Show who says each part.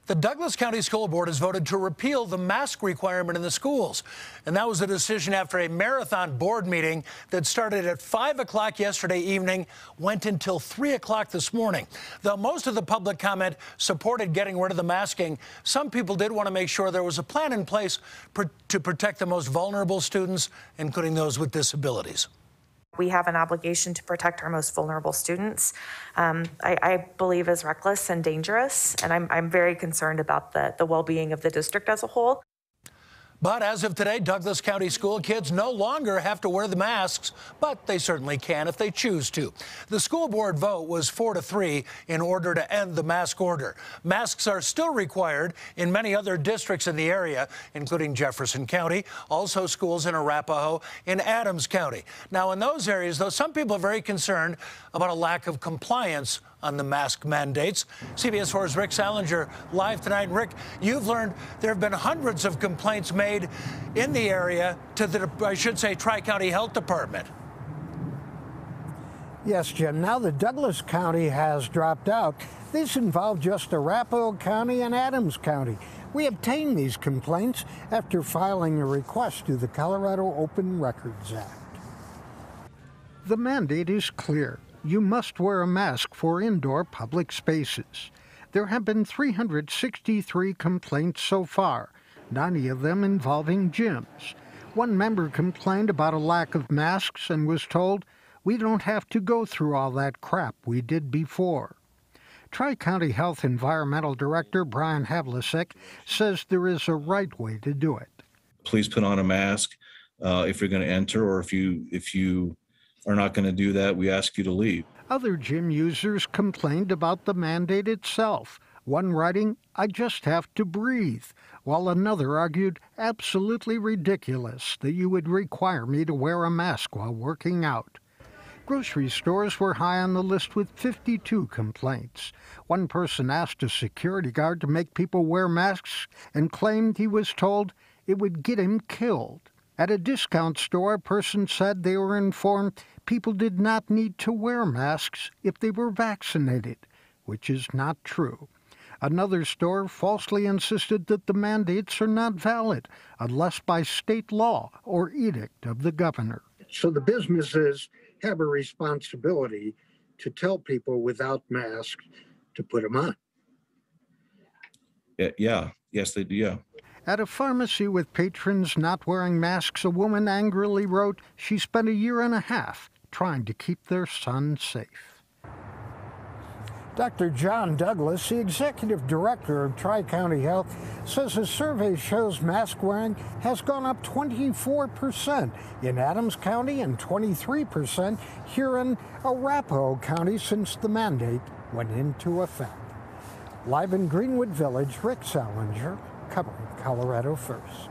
Speaker 1: The Douglas County School Board has voted to repeal the mask requirement in the schools. And that was a decision after a marathon board meeting that started at 5 o'clock yesterday evening, went until 3 o'clock this morning. Though most of the public comment supported getting rid of the masking, some people did want to make sure there was a plan in place to protect the most vulnerable students, including those with disabilities.
Speaker 2: We have an obligation to protect our most vulnerable students. I believe is reckless and dangerous, and I'm very concerned about the well-being of the district as a whole.
Speaker 1: But as of today, Douglas County school kids no longer have to wear the masks, but they certainly can if they choose to. The school board vote was 4-3 in order to end the mask order. Masks are still required in many other districts in the area, including Jefferson County, also schools in Arapahoe, in Adams County. Now, in those areas, though, some people are very concerned about a lack of compliance on the mask mandates. CBS 4's Rick Salinger live tonight. Rick, you've learned there have been hundreds of complaints made in the area to the, I should say, Tri-County Health Department.
Speaker 3: Yes, Jim. Now that Douglas County has dropped out, these involve just Arapahoe County and Adams County. We obtained these complaints after filing a request to the Colorado Open Records Act. The mandate is clear. You must wear a mask for indoor public spaces. There have been 363 complaints so far, 90 of them involving gyms. One member complained about a lack of masks and was told, "We don't have to go through all that crap we did before." Tri-County Health Environmental Director Brian Havlicek says there is a right way to do it.
Speaker 4: Please put on a mask if you're going to enter, or if you are not going to do that, we ask you to leave.
Speaker 3: Other gym users complained about the mandate itself, one writing, "I just have to breathe," while another argued, "Absolutely ridiculous that you would require me to wear a mask while working out." Grocery stores were high on the list with 52 complaints. One person asked a security guard to make people wear masks and claimed he was told it would get him killed. At a discount store, a person said they were informed people did not need to wear masks if they were vaccinated, which is not true. Another store falsely insisted that the mandates are not valid unless by state law or edict of the governor.
Speaker 5: So the businesses have a responsibility to tell people without masks to put them on.
Speaker 4: Yes, they do, yeah.
Speaker 3: At a pharmacy with patrons not wearing masks, a woman angrily wrote she spent a year and a half trying to keep their son safe. Dr. John Douglas, the executive director of Tri-County Health, says a survey shows mask wearing has gone up 24% in Adams County and 23% here in Arapahoe County since the mandate went into effect. Live in Greenwood Village, Rick Salinger, covering Colorado First.